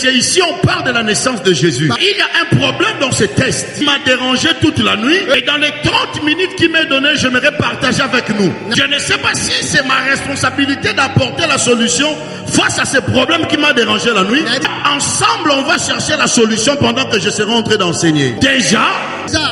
Ici, on parle de la naissance de Jésus. Il y a un problème dans ce test. Il m'a dérangé toute la nuit. Et dans les 30 minutes qu'il m'a donné, j'aimerais partager avec nous. Je ne sais pas si c'est ma responsabilité d'apporter la solution face à ce problème qui m'a dérangé la nuit. Ensemble, on va chercher la solution pendant que je serai en train d'enseigner. Déjà,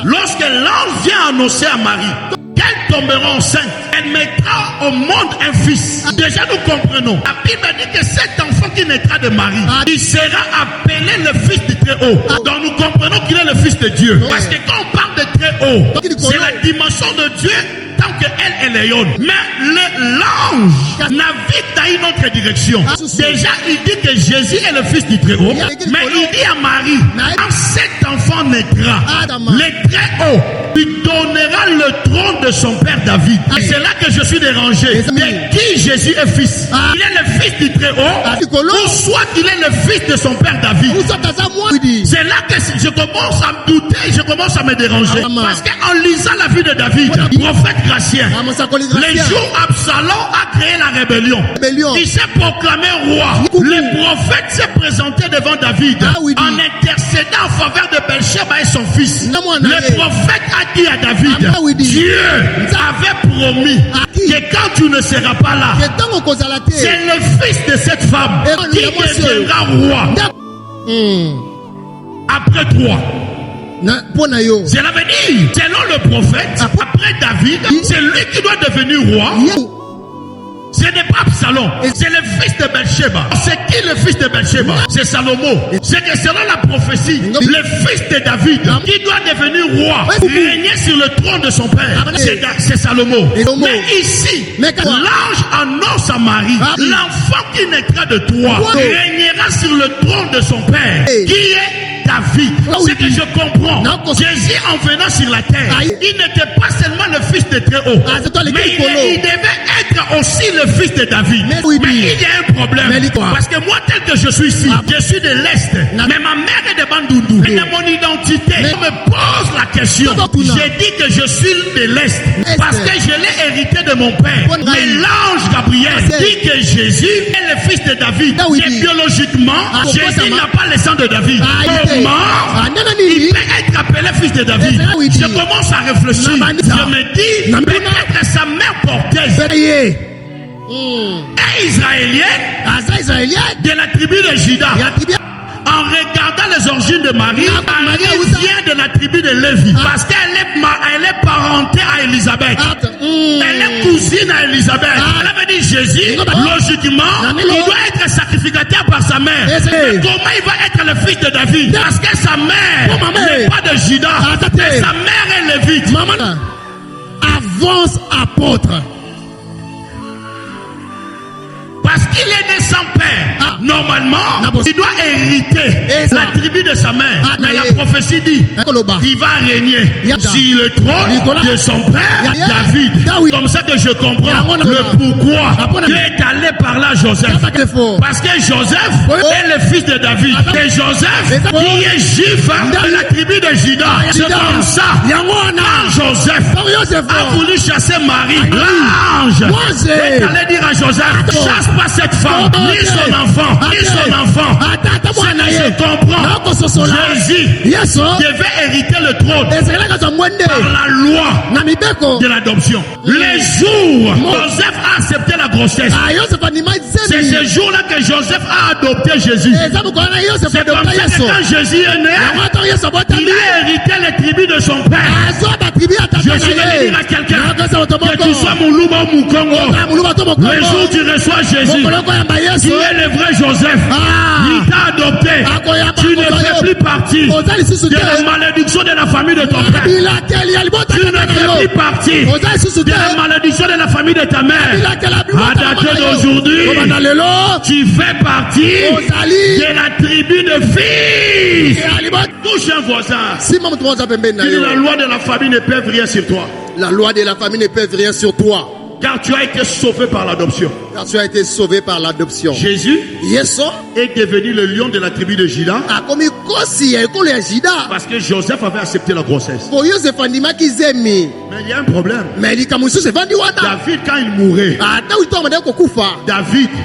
lorsque l'ange vient annoncer à Marie qu'elle tombera enceinte, elle mettra au monde un fils. Déjà, nous comprenons. La Bible dit que cet enfant qui naîtra de Marie, il sera appelé le fils du Très-Haut. Donc, nous comprenons qu'il est le fils de Dieu. Parce que quand on parle de Très-Haut, c'est la dimension de Dieu tant qu'elle est rayonne. Mais l'ange navigue dans une autre direction. Déjà, il dit que Jésus est le fils du Très-Haut. Mais il dit à Marie, quand cet enfant naîtra, le Très-Haut lui donnera le trône de son père David. Et c'est là que je suis dérangé. De qui Jésus est fils? Il est le fils du Très-Haut, ou soit il est le fils de son père David. C'est là que je commence à me douter, je commence à me déranger. Parce qu'en lisant la vie de David, prophète Gratien, les jours où Absalom a créé la rébellion, il s'est proclamé roi. Le prophète s'est présenté devant David en intercédant en faveur de Belsheba et son fils. Le prophète a dit à David, Dieu avait promis que quand tu ne seras pas là, c'est le fils de cette femme qui deviendra roi après toi. Cela veut dire, selon le prophète, après David, c'est lui qui doit devenir roi. Ce n'est pas Absalom, c'est le fils de Belsheba. C'est qui le fils de Belsheba? C'est Salomon. C'est que selon la prophétie, le fils de David, qui doit devenir roi, régner sur le trône de son père, c'est Salomon. Mais ici, l'ange annonce à Marie, l'enfant qui naîtra de toi régnera sur le trône de son père, qui est David. C'est que je comprends. Jésus, en venant sur la terre, il n'était pas seulement le fils de Très-Haut, mais il devait être aussi le fils de David. Mais il y a un problème. Parce que moi, tel que je suis ici, je suis de l'Est. Mais ma mère est de Bandundu. Et de mon identité, on me pose la question. J'ai dit que je suis de l'Est parce que je l'ai hérité de mon père. Mais l'ange Gabriel dit que Jésus est le fils de David. Et biologiquement, Jésus n'a pas le sang de David. Il peut être appelé fils de David. Je commence à réfléchir. Je me dis, peut-être sa mère porteuse est israélienne de la tribu de Juda. En regardant les origines de Marie, Marie vient de la tribu de Lévi. Parce qu'elle est parentée à Élisabeth. Elle est cousine à Élisabeth. Elle avait dit Jésus, logiquement, il doit être sacrificateur par sa mère. Mais comment il va être le fils de David? Parce que sa mère n'est pas de Juda, mais sa mère est lévite. Avance apôtre. Parce qu'il est né sans père. Normalement, il doit hériter la tribu de sa mère. Mais la prophétie dit, il va régner sur le trône de son père David. Comme ça que je comprends le pourquoi Dieu est allé parler à Joseph. Parce que Joseph est le fils de David. Et Joseph, qui est juif de la tribu de Juda. C'est comme ça. Quand Joseph a voulu chasser Marie, l'ange est allé dire à Joseph, chasse pas cette femme, ni son enfant, ni son enfant. Je comprends. Jésus devait hériter le trône par la loi de l'adoption. Les jours Joseph a accepté la grossesse, c'est ce jour-là que Joseph a adopté Jésus. C'est comme ça que quand Jésus est né, il a hérité les tribus de son père. Je suis venu dire à quelqu'un que tu sois Moulouba ou Moukongo, le jour où tu reçois Jésus, qui est le vrai Joseph, il t'a adopté. Tu ne fais plus partie de la malédiction de la famille de ton père. Tu ne fais plus partie de la malédiction de la famille de ta mère. À date d'aujourd'hui, tu fais partie de la tribu de fils. Touche un voisin. La loi de la famille ne peut rien sur toi. La loi de la famille ne peut rien sur toi. Car tu as été sauvé par l'adoption. Car tu as été sauvé par l'adoption. Jésus Yesu est devenu le lion de la tribu de Juda akomi kosi ya ekolo ya Juda. parce que Joseph avait accepté la grossesse. Po Yosefu andimaki zemi. Mais il y a un problème. Mais likambo mosusu evandi wana. David, quand il mourait, Dawidi to abandaki kokufa.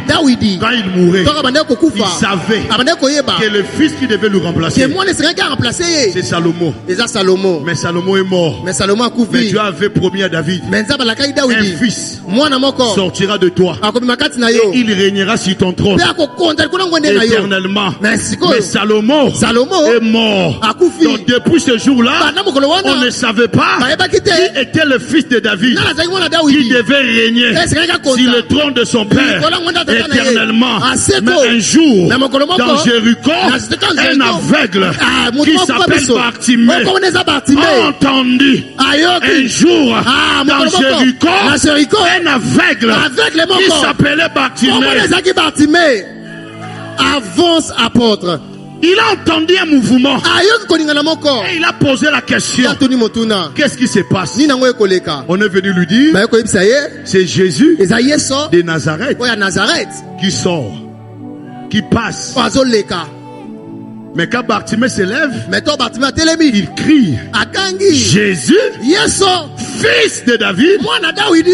Dawidi quand il mourait, to abandaki il kokufa. savait Abandaki koyeba. que le fils qui devait le Que remplacer, mwana esengaki remplacer ye. c'est Salomon. Eza Salomo. Mais Salomon est mort. Mais Salomo Mais akufi. Dieu avait promis à David, Mais nzambe alakaki un Dawidi. fils Mwana moko sortira de toi. akobima kati na Et yo. il régnera sur ton trône Pe akokonza likolo ngwende na yo. éternellement. Mais sikoyo Mais Salomon Salomo est mort. akufi. Donc depuis ce jour-là, Bana mokolo on wana ne savait pas bayebaki te. qui était le fils de David Nana azalaki mwana qui Dawidi. devait régner Esengaki sur le akonza. trône de son père éternellement. Aseko. Mais un jour, Mais mokolo moko, dans Jéricho, na Jéricho, un aveugle moto qui moko s'appelle biso. Bartimée Okomona eza Bartimée. a entendu un Ayoki. jour dans mokolo moko. Jéricho Na Jéricho. un aveugle Aveugle qui moko. s'appelait Bartimée. Okomona ezalaki Bartimée. Avance apôtre. Il a entendu un mouvement Ayoki kolingana moko. et il a posé la question. Yatuni motuna. Qu'est-ce qui se passe? Ni nango ekoleka. On est venu lui dire, Bayo koyebisa ye. c'est Jésus Eza Yesu de Nazareth oya Nazareth. qui sort, qui passe. Azoleka. Mais quand Bartimée se lève, Mais to Bartimée atelemi. il crie, Akangi. Jésus, Yesu fils de David. mwana Dawidi.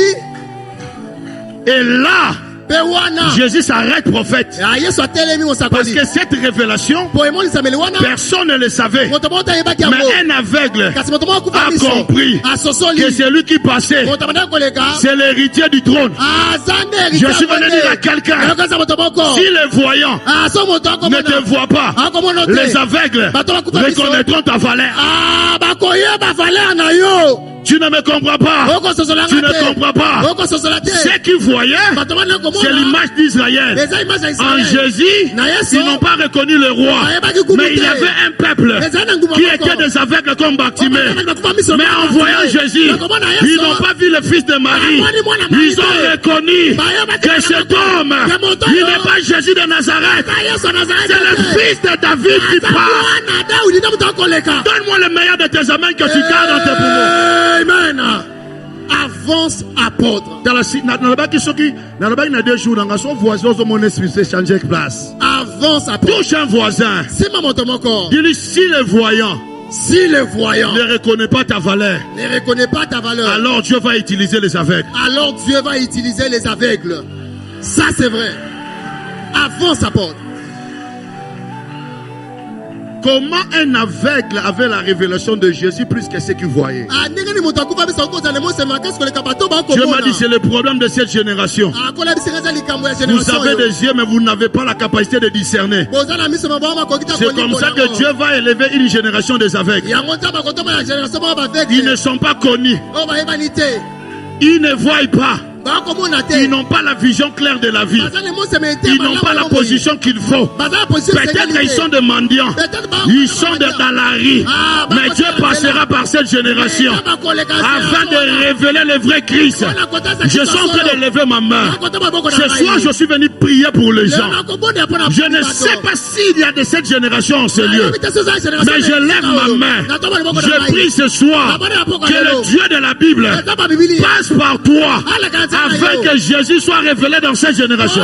Et là, Pe wana. Jésus s'arrête prophète. Yesu atelemi Parce mosakoli. que cette révélation, Po emoni sameli wana. personne ne le savait. Moto moko ayebaki Mais yango. un aveugle Kasi moto moko akufa a miso. compris Asosoli. que celui qui passait, Moto abandaki koleka. c'est l'héritier du trône. Azande Je suis venu dire à quelqu'un, Yokoza moto moko. si les voyants So moto ne akomona. te voient pas, Akomona te. les aveugles Bato bakufa miso. reconnaîtront ta valeur. Bakoyeba valeur na yo. Tu ne me comprends pas. Oko sosola Tu ne comprends pas. Oko sosola te. Ceux qui voyaient, Bato bana komona. c'est l'image d'Israël. Eza image ya En Israël. Jésus, Na Yesu. ils n'ont pas reconnu le roi. Mais il y avait un peuple qui était des aveugles comme Bartimée. Mais en voyant Jésus, ils n'ont pas vu le fils de Marie. Ils ont reconnu que cet homme, il n'est pas Jésus de Nazareth. C'est le fils de David qui parle. Donne-moi le meilleur de tes amens que tu gardes dans tes poumons. Amen. Avance apôtre. Dans le bac, il y a 2 jours, dans son voisin, mon esprit s'est changé de place. Avance apôtre. Touche un voisin. C'est ma motomoko. Dis-lui, si le voyant Si le voyant ne reconnaît pas ta valeur, ne reconnaît pas ta valeur, alors Dieu va utiliser les aveugles. alors Dieu va utiliser les aveugles. Ça c'est vrai. Avance apôtre. Comment un aveugle avait la révélation de Jésus plus que ceux qui voyaient? Dieu m'a dit, c'est le problème de cette génération. Vous avez des yeux, mais vous n'avez pas la capacité de discerner. C'est comme ça que Dieu va élever une génération des aveugles. Ils ne sont pas connus. Ils ne voient pas. Ils n'ont pas la vision claire de la vie. Ils n'ont pas la position qu'il faut. Peut-être qu'ils sont des mendiants. Ils sont dans la rue. Mais Dieu passera par cette génération afin de révéler le vrai Christ. Je suis en train de lever ma main. Ce soir, je suis venu prier pour les gens. Je ne sais pas s'il y a de cette génération en ce lieu. Mais je lève ma main. Je prie ce soir que le Dieu de la Bible passe par toi afin que Jésus soit révélé dans cette génération.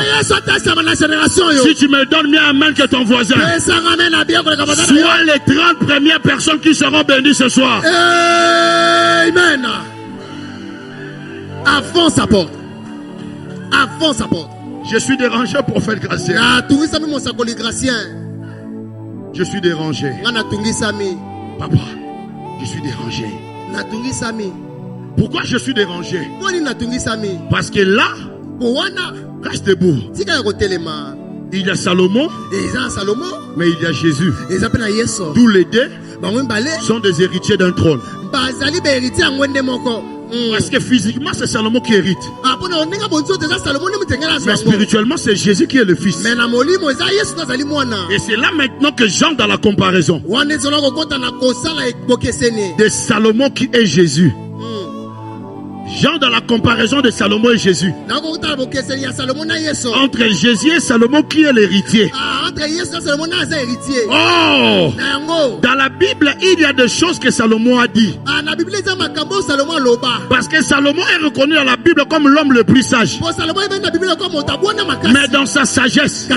Si tu me donnes bien amen que ton voisin, sois les 30 premières personnes qui seront bénies ce soir. Amen. Avance apôtre. Avance apôtre. Je suis dérangé, prophète Gracien. Je suis dérangé. Papa, je suis dérangé. Pourquoi je suis dérangé? Parce que là, reste debout. Il y a Salomon, mais il y a Jésus. Tous les deux sont des héritiers d'un trône. Parce que physiquement, c'est Salomon qui hérite. Mais spirituellement, c'est Jésus qui est le fils. Et c'est là maintenant que j'entre dans la comparaison de Salomon qui est Jésus. Genre dans la comparaison de Salomon et Jésus. Entre Jésus et Salomon, qui est l'héritier? Oh! Dans la Bible, il y a des choses que Salomon a dit. Parce que Salomon est reconnu dans la Bible comme l'homme le plus sage. Mais dans sa sagesse,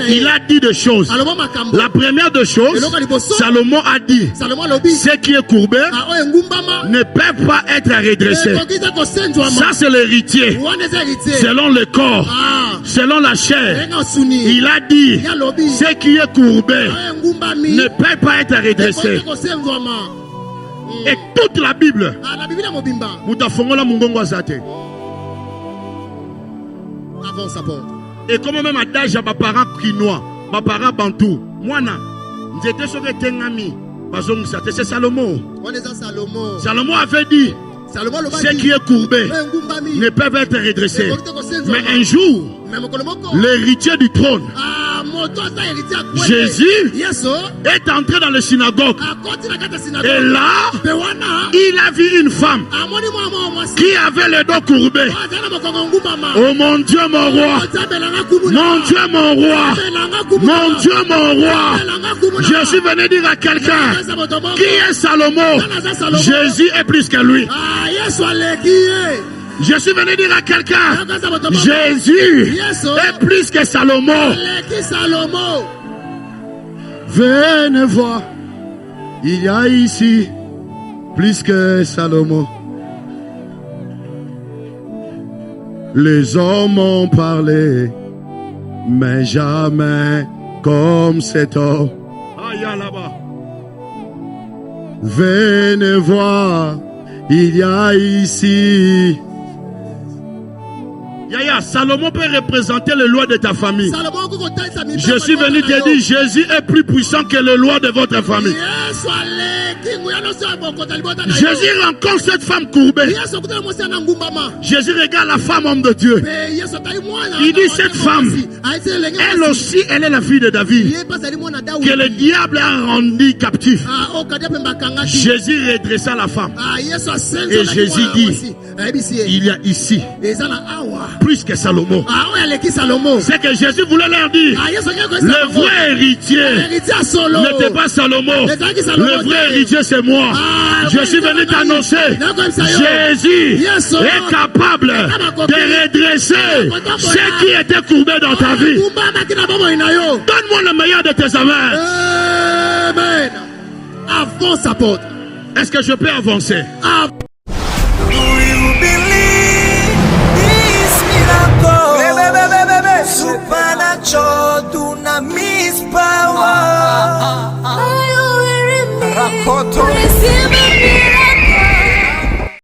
il a dit des choses. La première des choses, Salomon a dit, ce qui est courbé ne peut pas être redressé. Ça, c'est l'héritier. Selon le corps, selon la chair, il a dit, ce qui est courbé ne peut pas être redressé. Et toute la Bible, et comme même adage à mes parents quinois, mes parents bantou, moi, j'étais sur le tengami, c'est Salomon. Salomon avait dit, ce qui est courbé ne peuvent être redressés. Mais un jour, l'héritier du trône, Jésus, est entré dans la synagogue. Et là, il a vu une femme qui avait le dos courbé. Oh mon Dieu, mon roi! Mon Dieu, mon roi! Mon Dieu, mon roi! Je suis venu dire à quelqu'un qui est Salomon. Jésus est plus que lui. Je suis venu dire à quelqu'un, Jésus est plus que Salomon. Venez voir, il y a ici plus que Salomon. Les hommes ont parlé, mais jamais comme cet homme. Là-bas. Venez voir, il y a ici. Yaya, Salomon peut représenter le loi de ta famille. Je suis venu te dire, Jésus est plus puissant que le loi de votre famille. Jésus rencontre cette femme courbée. Jésus regarde la femme homme de Dieu. Il dit, cette femme, elle aussi, elle est la fille de David, que le diable a rendu captif. Jésus redressa la femme. Et Jésus dit, il y a ici plus que Salomon. C'est que Jésus voulait leur dire, le vrai héritier n'était pas Salomon. Le vrai héritier, c'est moi. Je suis venu t'annoncer, Jésus est capable de redresser ce qui était courbé dans ta vie. Donne-moi le meilleur de tes amens. Amen. Avance, apôtre. Est-ce que je peux avancer?